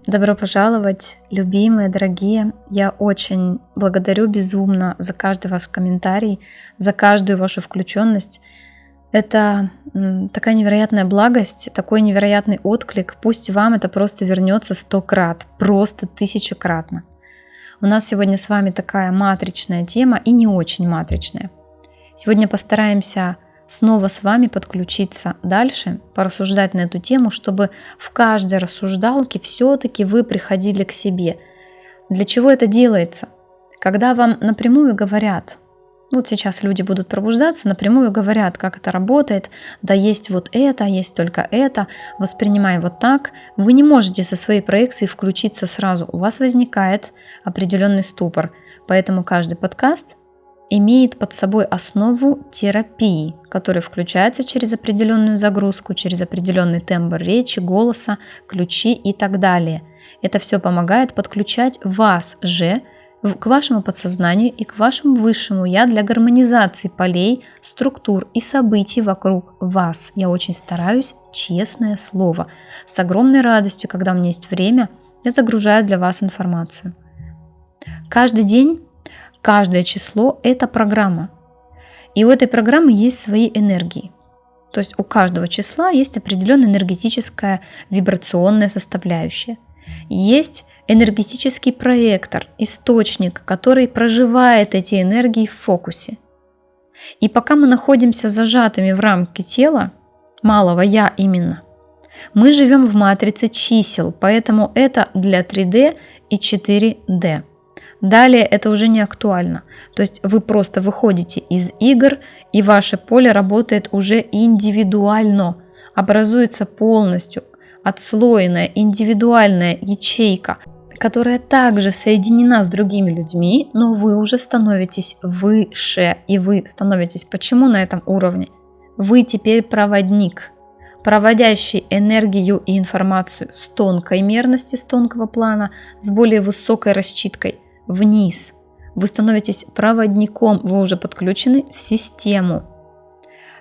Добро пожаловать, любимые, дорогие. Я очень благодарю безумно за каждый ваш комментарий, за каждую вашу включенность. Это такая невероятная благость, такой невероятный отклик. Пусть вам это просто вернется 100 крат, просто 1000-кратно. У нас сегодня с вами такая матричная тема и не очень матричная. Сегодня постараемся снова с вами подключиться дальше, порассуждать на эту тему, чтобы в каждой рассуждалке все-таки вы приходили к себе. Для чего это делается? Когда вам напрямую говорят, вот сейчас люди будут пробуждаться, напрямую говорят, как это работает, да есть вот это, есть только это, воспринимай вот так, вы не можете со своей проекцией включиться сразу, у вас возникает определенный ступор, поэтому каждый подкаст имеет под собой основу терапии, которая включается через определенную загрузку, через определенный тембр речи, голоса, ключи и так далее. Это все помогает подключать вас же к вашему подсознанию и к вашему высшему я для гармонизации полей, структур и событий вокруг вас. Я очень стараюсь, честное слово. С огромной радостью, когда у меня есть время, я загружаю для вас информацию. Каждый день, каждое число – это программа. И у этой программы есть свои энергии. То есть у каждого числа есть определенная энергетическая вибрационная составляющая. Есть энергетический проектор, источник, который проживает эти энергии в фокусе. И пока мы находимся зажатыми в рамке тела, малого «я» именно, мы живем в матрице чисел, поэтому это для 3D и 4D. Далее это уже не актуально. То есть вы просто выходите из игр, и ваше поле работает уже индивидуально, образуется полностью отслоенная индивидуальная ячейка, которая также соединена с другими людьми, но вы уже становитесь выше, и вы становитесь почему на этом уровне? Вы теперь проводник, проводящий энергию и информацию с тонкой мерности, с тонкого плана, с более высокой расчиткой вниз. Вы становитесь проводником, вы уже подключены в систему.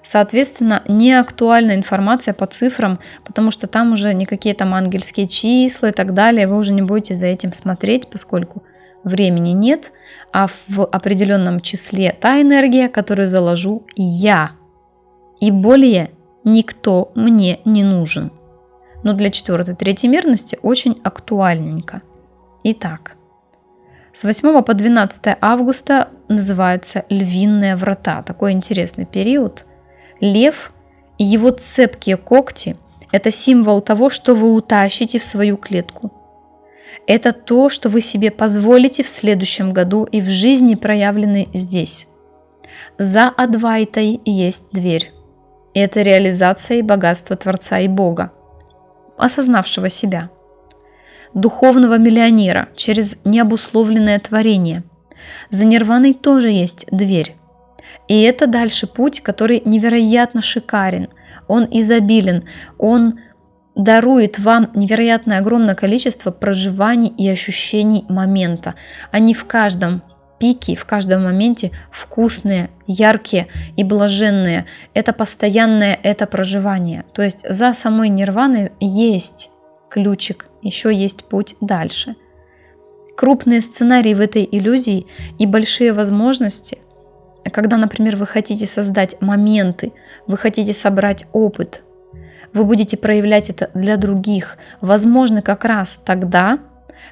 Соответственно, не актуальна информация по цифрам, потому что там уже никакие там ангельские числа и так далее, вы уже не будете за этим смотреть, поскольку времени нет, а в определенном числе та энергия, которую заложу я. И более никто мне не нужен. Но для 4-3 мерности очень актуальненько. Итак, с 8 по 12 августа называются львиные врата. Такой интересный период. Лев и его цепкие когти – это символ того, что вы утащите в свою клетку. Это то, что вы себе позволите в следующем году и в жизни, проявленной здесь. За Адвайтой есть дверь. Это реализация и богатство Творца и Бога, осознавшего себя. Духовного миллионера через необусловленное творение. За Нирваной тоже есть дверь. И это дальше путь, который невероятно шикарен, он изобилен, он дарует вам невероятное огромное количество проживаний и ощущений момента. Они в каждом пике, в каждом моменте вкусные, яркие и блаженные. Это постоянное, это проживание. То есть за самой нирваной есть ключик, еще есть путь дальше. Крупные сценарии в этой иллюзии и большие возможности, когда, например, вы хотите создать моменты, вы хотите собрать опыт, вы будете проявлять это для других, возможно, как раз тогда,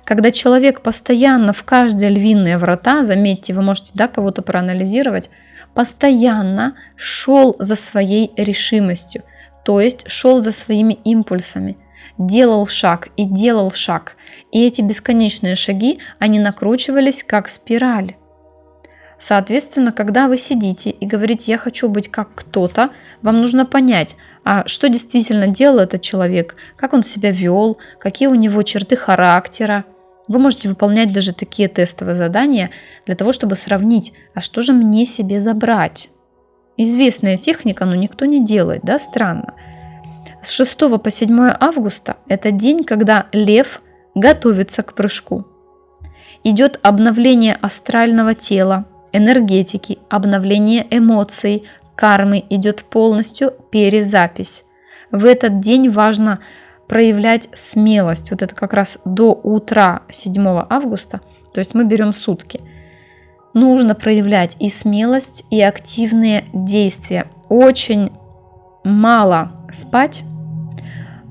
когда человек постоянно в каждые львиные врата, заметьте, вы можете кого-то проанализировать, постоянно шел за своей решимостью, то есть шел за своими импульсами, делал шаг и делал шаг. И эти бесконечные шаги, они накручивались как спираль. Соответственно, когда вы сидите и говорите «я хочу быть как кто-то», вам нужно понять, а что действительно делал этот человек, как он себя вел, какие у него черты характера. Вы можете выполнять даже такие тестовые задания для того, чтобы сравнить, а что же мне себе забрать. Известная техника, но никто не делает, да, странно. С 6 по 7 августа это день, когда лев готовится к прыжку. Идет обновление астрального тела, энергетики, обновление эмоций, кармы, идет полностью перезапись. В этот день важно проявлять смелость. Вот это как раз до утра 7 августа, то есть мы берем сутки. Нужно проявлять и смелость, и активные действия. Очень мало спать,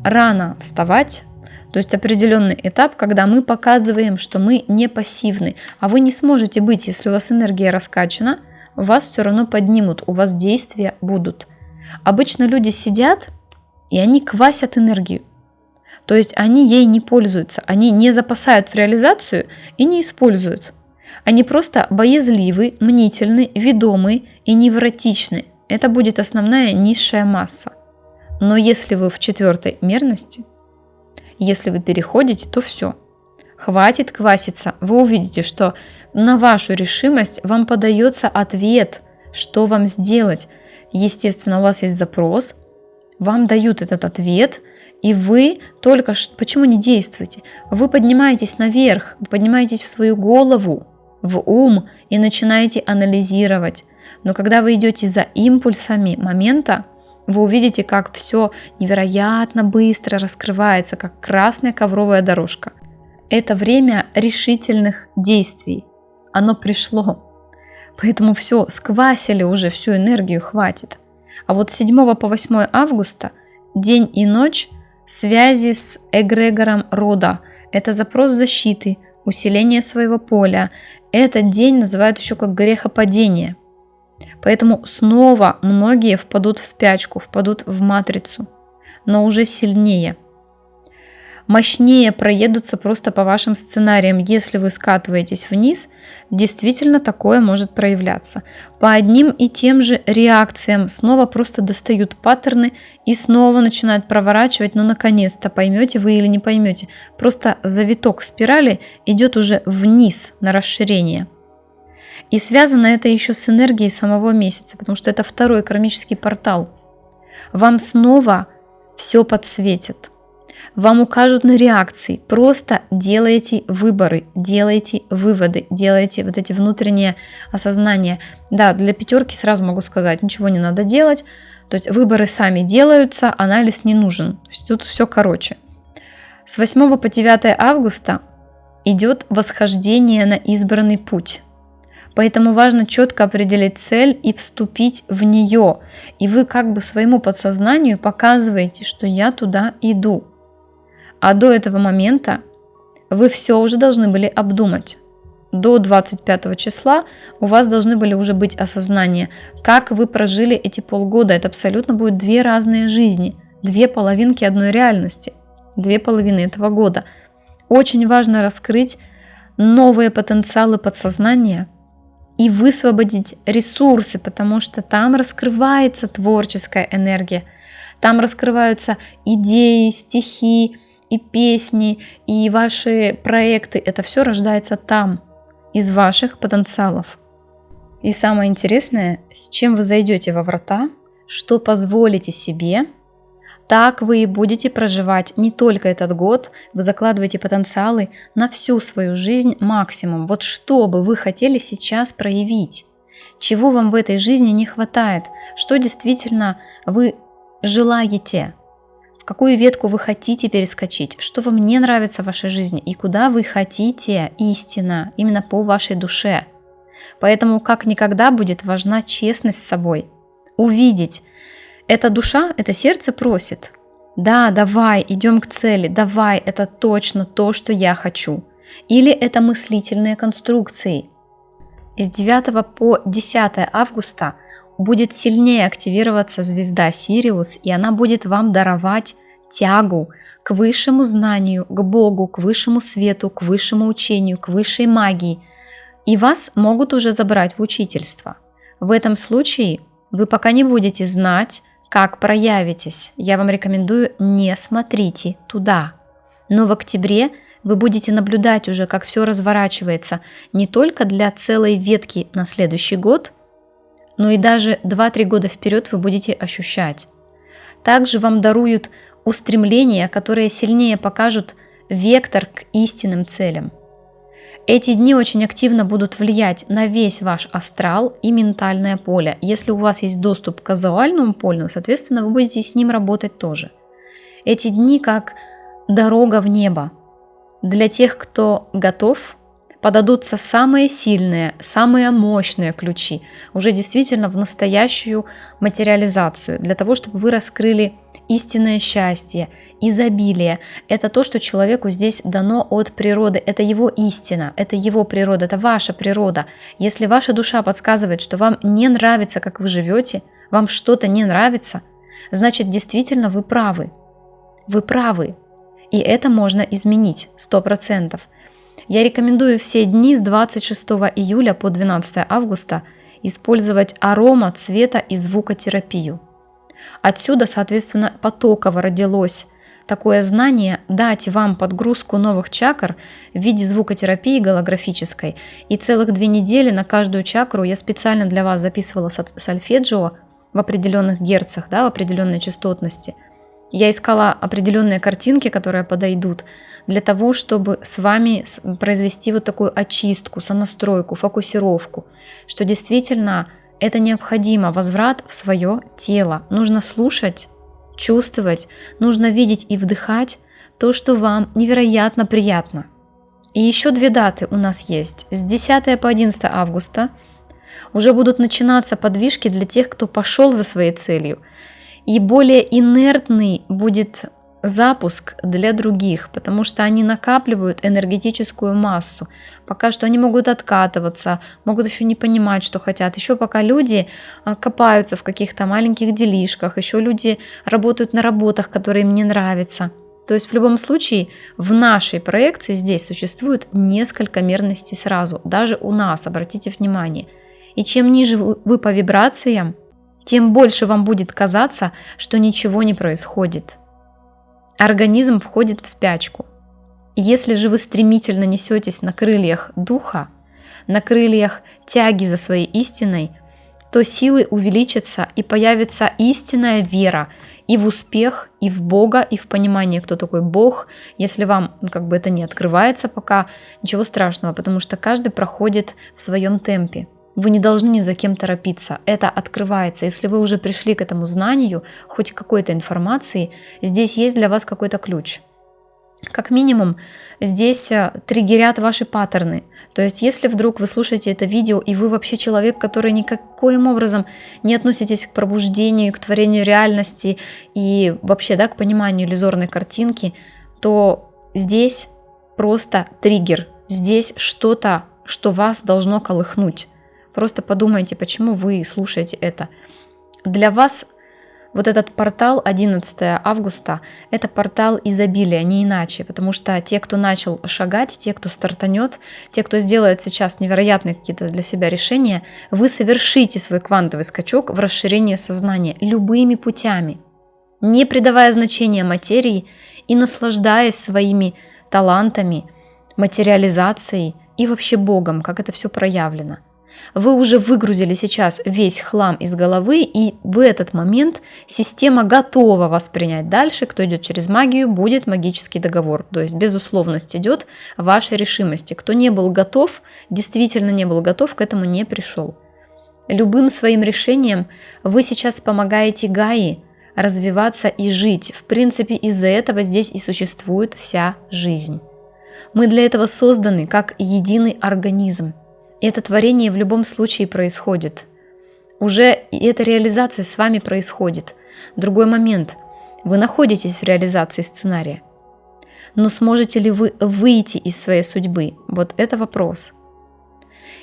рано вставать. То есть определенный этап, когда мы показываем, что мы не пассивны. А вы не сможете быть, если у вас энергия раскачана, вас все равно поднимут, у вас действия будут. Обычно люди сидят, и они квасят энергию. То есть они ей не пользуются, они не запасают в реализацию и не используют. Они просто боязливы, мнительны, ведомы и невротичны. Это будет основная низшая масса. Но если вы в 4 мерности, если вы переходите, то все. Хватит кваситься. Вы увидите, что на вашу решимость вам подается ответ, что вам сделать. Естественно, у вас есть запрос, вам дают этот ответ, и вы только что... Почему не действуете? Вы поднимаетесь наверх, вы поднимаетесь в свою голову, в ум и начинаете анализировать. Но когда вы идете за импульсами момента, вы увидите, как все невероятно быстро раскрывается, как красная ковровая дорожка. Это время решительных действий. Оно пришло. Поэтому все, сквасили уже всю энергию, хватит. А вот с 7 по 8 августа день и ночь связи с эгрегором рода. Это запрос защиты, усиление своего поля. Этот день называют еще как грехопадение. Поэтому снова многие впадут в спячку, впадут в матрицу, но уже сильнее. Мощнее проедутся просто по вашим сценариям. Если вы скатываетесь вниз, действительно такое может проявляться. По одним и тем же реакциям снова просто достают паттерны и снова начинают проворачивать. Ну, наконец-то, поймете вы или не поймете. Просто завиток спирали идет уже вниз на расширение. И связано это еще с энергией самого месяца, потому что это 2-й кармический портал. Вам снова все подсветят. Вам укажут на реакции. Просто делайте выборы, делайте выводы, делайте вот эти внутренние осознания. Да, для 5 сразу могу сказать, ничего не надо делать. То есть выборы сами делаются, анализ не нужен. То есть тут все короче. С 8 по 9 августа идет восхождение на избранный путь. Поэтому важно четко определить цель и вступить в нее. И вы как бы своему подсознанию показываете, что я туда иду. А до этого момента вы все уже должны были обдумать. До 25 числа у вас должны были уже быть осознания, как вы прожили эти полгода. Это абсолютно будет 2 разные жизни, 2 половинки одной реальности, 2 половины этого года. Очень важно раскрыть новые потенциалы подсознания и высвободить ресурсы, потому что там раскрывается творческая энергия, там раскрываются идеи, стихи и песни, и ваши проекты. Это все рождается там, из ваших потенциалов. И самое интересное, с чем вы зайдете во врата, что позволите себе, так вы и будете проживать не только этот год, вы закладываете потенциалы на всю свою жизнь максимум. Вот что бы вы хотели сейчас проявить, чего вам в этой жизни не хватает, что действительно вы желаете, в какую ветку вы хотите перескочить, что вам не нравится в вашей жизни и куда вы хотите истинно, именно по вашей душе. Поэтому как никогда будет важна честность с собой, увидеть, эта душа, это сердце просит: да, давай, идем к цели, давай, это точно то, что я хочу. Или это мыслительные конструкции. С 9 по 10 августа будет сильнее активироваться звезда Сириус, и она будет вам даровать тягу к высшему знанию, к Богу, к высшему свету, к высшему учению, к высшей магии. И вас могут уже забрать в учительство. В этом случае вы пока не будете знать, как проявитесь. Я вам рекомендую, не смотрите туда. Но в октябре вы будете наблюдать уже, как все разворачивается не только для целой ветки на следующий год, но и даже 2-3 года вперед вы будете ощущать. Также вам даруют устремления, которые сильнее покажут вектор к истинным целям. Эти дни очень активно будут влиять на весь ваш астрал и ментальное поле. Если у вас есть доступ к казуальному полю, соответственно, вы будете с ним работать тоже. Эти дни как дорога в небо. Для тех, кто готов, подадутся самые сильные, самые мощные ключи, уже действительно в настоящую материализацию, для того, чтобы вы раскрыли истинное счастье, изобилие. Это то, что человеку здесь дано от природы, это его истина, это его природа, это ваша природа. Если ваша душа подсказывает, что вам не нравится, как вы живете, вам что-то не нравится, значит, действительно вы правы. Вы правы. И это можно изменить 100%. Я рекомендую все дни с 26 июля по 12 августа использовать арома, цвета и звукотерапию. Отсюда, соответственно, потоково родилось такое знание дать вам подгрузку новых чакр в виде звукотерапии голографической. И целых 2 недели на каждую чакру я специально для вас записывала сольфеджио в определенных герцах, да, в определенной частотности. Я искала определенные картинки, которые подойдут для того, чтобы с вами произвести вот такую очистку, сонастройку, фокусировку, что действительно это необходимо, возврат в свое тело. Нужно слушать, чувствовать, нужно видеть и вдыхать то, что вам невероятно приятно. И еще 2 даты у нас есть. С 10 по 11 августа уже будут начинаться подвижки для тех, кто пошел за своей целью. И более инертный будет запуск для других, потому что они накапливают энергетическую массу. Пока что они могут откатываться, могут еще не понимать, что хотят. Еще пока люди копаются в каких-то маленьких делишках, еще люди работают на работах, которые им не нравятся. То есть в любом случае в нашей проекции здесь существует несколько мерностей сразу, даже у нас, обратите внимание. И чем ниже вы по вибрациям, тем больше вам будет казаться, что ничего не происходит. Организм входит в спячку. Если же вы стремительно несетесь на крыльях духа, на крыльях тяги за своей истиной, то силы увеличатся и появится истинная вера и в успех, и в Бога, и в понимание, кто такой Бог. Если вам как бы это не открывается пока, ничего страшного, потому что каждый проходит в своем темпе. Вы не должны ни за кем торопиться, это открывается. Если вы уже пришли к этому знанию, хоть какой-то информации, здесь есть для вас какой-то ключ. Как минимум, здесь триггерят ваши паттерны. То есть, если вдруг вы слушаете это видео, и вы вообще человек, который никаким образом не относитесь к пробуждению, к творению реальности и вообще, да, к пониманию иллюзорной картинки, то здесь просто триггер. Здесь что-то, что вас должно колыхнуть. Просто подумайте, почему вы слушаете это. Для вас вот этот портал 11 августа – это портал изобилия, не иначе. Потому что те, кто начал шагать, те, кто стартанет, те, кто сделает сейчас невероятные какие-то для себя решения, вы совершите свой квантовый скачок в расширение сознания любыми путями, не придавая значения материи и наслаждаясь своими талантами, материализацией и вообще Богом, как это все проявлено. Вы уже выгрузили сейчас весь хлам из головы, и в этот момент система готова вас принять дальше. Кто идет через магию, будет магический договор. То есть безусловность идет вашей решимости. Кто не был готов, действительно не был готов, к этому не пришел. Любым своим решением вы сейчас помогаете Гаи развиваться и жить. В принципе, из-за этого здесь и существует вся жизнь. Мы для этого созданы как единый организм. И это творение в любом случае происходит. Уже эта реализация с вами происходит. Другой момент. Вы находитесь в реализации сценария. Но сможете ли вы выйти из своей судьбы? Вот это вопрос.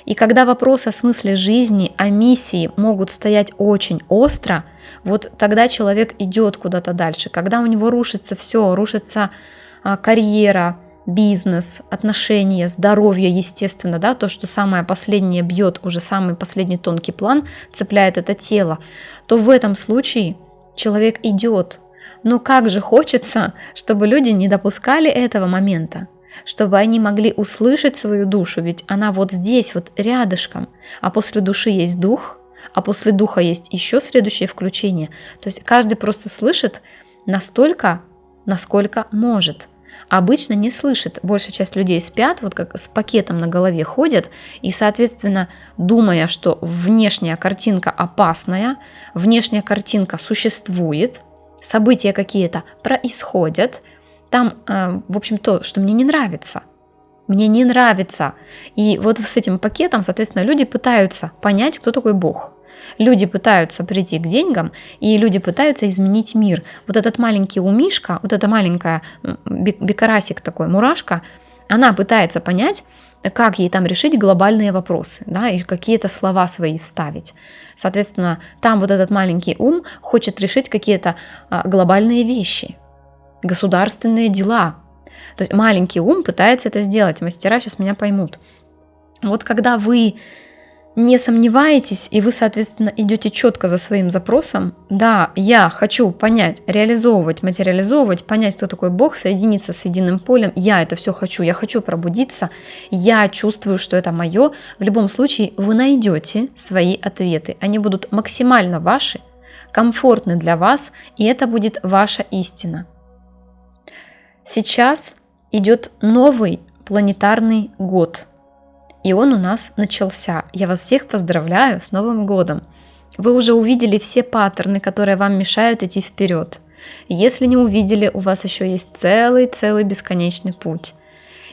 И когда вопросы о смысле жизни, о миссии могут стоять очень остро, вот тогда человек идет куда-то дальше. Когда у него рушится все, рушится карьера, бизнес, отношения, здоровье, естественно, да, то, что самое последнее бьет, уже самый последний тонкий план, цепляет это тело, то в этом случае человек идет. Но как же хочется, чтобы люди не допускали этого момента, чтобы они могли услышать свою душу, ведь она вот здесь, вот рядышком, а после души есть дух, а после духа есть еще следующее включение. То есть каждый просто слышит настолько, насколько может. Обычно не слышит. Большая часть людей спят, вот как с пакетом на голове ходят, и, соответственно, думая, что внешняя картинка опасная, внешняя картинка существует, события какие-то происходят, там, в общем, то, что мне не нравится. Мне не нравится. И вот с этим пакетом, соответственно, люди пытаются понять, кто такой Бог. Люди пытаются прийти к деньгам, и люди пытаются изменить мир. Вот этот маленький умишка, вот эта маленькая бекарасик такой, мурашка, она пытается понять, как ей там решить глобальные вопросы, да, и какие-то слова свои вставить. Соответственно, там вот этот маленький ум хочет решить какие-то глобальные вещи, государственные дела. То есть маленький ум пытается это сделать. Мастера сейчас меня поймут. Вот когда вы не сомневаетесь, и вы, соответственно, идете четко за своим запросом, да, я хочу понять, реализовывать, материализовывать, понять, кто такой Бог, соединиться с единым полем, я это все хочу, я хочу пробудиться, я чувствую, что это мое, в любом случае вы найдете свои ответы, они будут максимально ваши, комфортны для вас, и это будет ваша истина. Сейчас идет новый планетарный год. И он у нас начался. Я вас всех поздравляю с Новым годом. Вы уже увидели все паттерны, которые вам мешают идти вперед. Если не увидели, у вас еще есть целый бесконечный путь.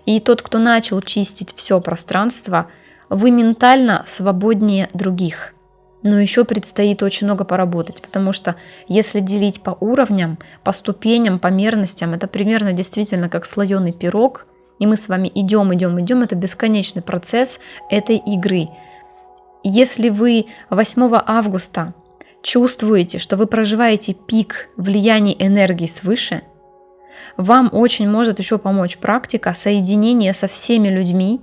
И тот, кто начал чистить все пространство, вы ментально свободнее других. Но еще предстоит очень много поработать, потому что если делить по уровням, по ступеням, по мерностям, это примерно действительно как слоеный пирог, и мы с вами идем, это бесконечный процесс этой игры. Если вы 8 августа чувствуете, что вы проживаете пик влияния энергии свыше, вам очень может еще помочь практика соединения со всеми людьми,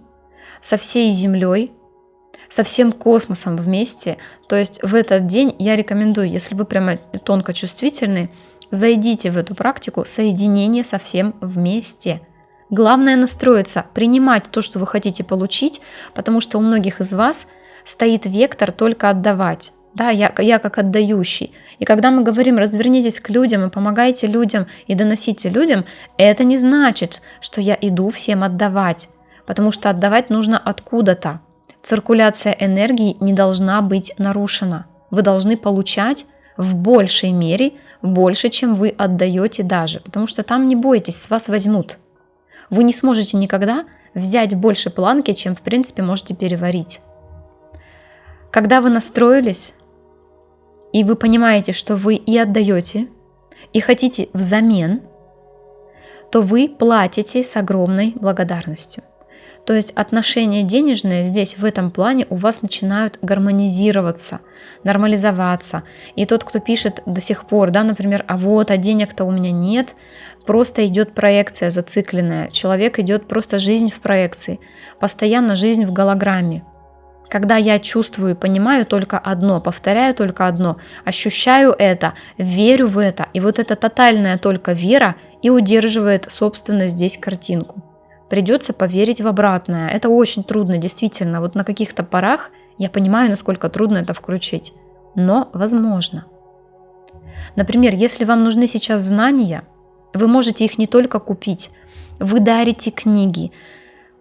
со всей Землей, со всем космосом вместе. То есть в этот день я рекомендую, если вы прямо тонко чувствительны, зайдите в эту практику соединения со всем вместе. Главное настроиться, принимать то, что вы хотите получить, потому что у многих из вас стоит вектор только отдавать. Да, я как отдающий. И когда мы говорим «развернитесь к людям и помогайте людям и доносите людям», это не значит, что я иду всем отдавать, потому что отдавать нужно откуда-то. Циркуляция энергии не должна быть нарушена. Вы должны получать в большей мере, больше, чем вы отдаете даже, потому что там не бойтесь, с вас возьмут. Вы не сможете никогда взять больше планки, чем в принципе можете переварить. Когда вы настроились, и вы понимаете, что вы и отдаете, и хотите взамен, то вы платите с огромной благодарностью. То есть отношения денежные здесь в этом плане у вас начинают гармонизироваться, нормализоваться. И тот, кто пишет до сих пор, да, например, а денег-то у меня нет, просто идет проекция зацикленная. Человек идет просто жизнь в проекции, постоянно жизнь в голограмме. Когда я чувствую и понимаю только одно, повторяю только одно, ощущаю это, верю в это, и вот эта тотальная только вера и удерживает, собственно, здесь картинку. Придется поверить в обратное. Это очень трудно, действительно. Вот на каких-то порах я понимаю, насколько трудно это включить. Но возможно. Например, если вам нужны сейчас знания, вы можете их не только купить. Вы дарите книги,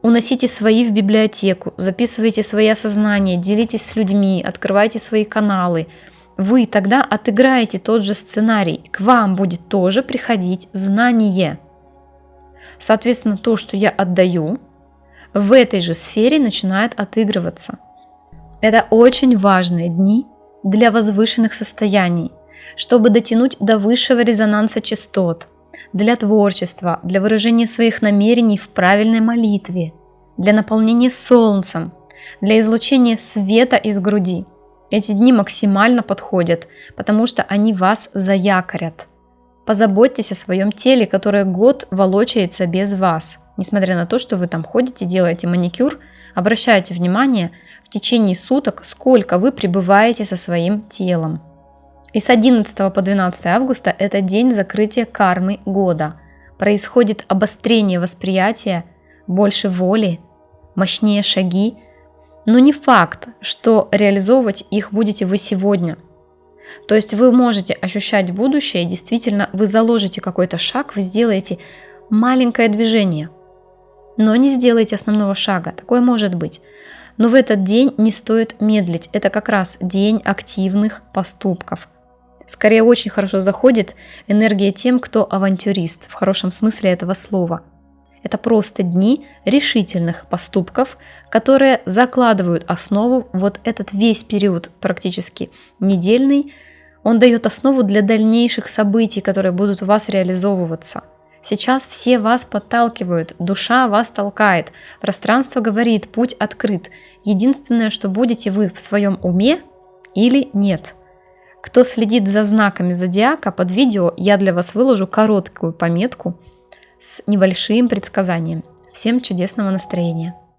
уносите свои в библиотеку, записывайте свои осознания, делитесь с людьми, открывайте свои каналы. Вы тогда отыграете тот же сценарий. К вам будет тоже приходить знание. Соответственно, то, что я отдаю, в этой же сфере начинает отыгрываться. Это очень важные дни для возвышенных состояний, чтобы дотянуть до высшего резонанса частот, для творчества, для выражения своих намерений в правильной молитве, для наполнения солнцем, для излучения света из груди. Эти дни максимально подходят, потому что они вас заякорят. Позаботьтесь о своем теле, которое год волочается без вас. Несмотря на то, что вы там ходите, делаете маникюр, обращайте внимание в течение суток, сколько вы пребываете со своим телом. И с 11 по 12 августа это день закрытия кармы года. Происходит обострение восприятия, больше воли, мощнее шаги. Но не факт, что реализовывать их будете вы сегодня. То есть вы можете ощущать будущее, действительно, вы заложите какой-то шаг, вы сделаете маленькое движение, но не сделаете основного шага, такое может быть. Но в этот день не стоит медлить, это как раз день активных поступков. Скорее, очень хорошо заходит энергия тем, кто авантюрист, в хорошем смысле этого слова. Это просто дни решительных поступков, которые закладывают основу, вот этот весь период практически недельный, он дает основу для дальнейших событий, которые будут у вас реализовываться. Сейчас все вас подталкивают, душа вас толкает, пространство говорит, путь открыт. Единственное, что будете вы в своем уме или нет. Кто следит за знаками зодиака, под видео я для вас выложу короткую пометку с небольшим предсказанием. Всем чудесного настроения!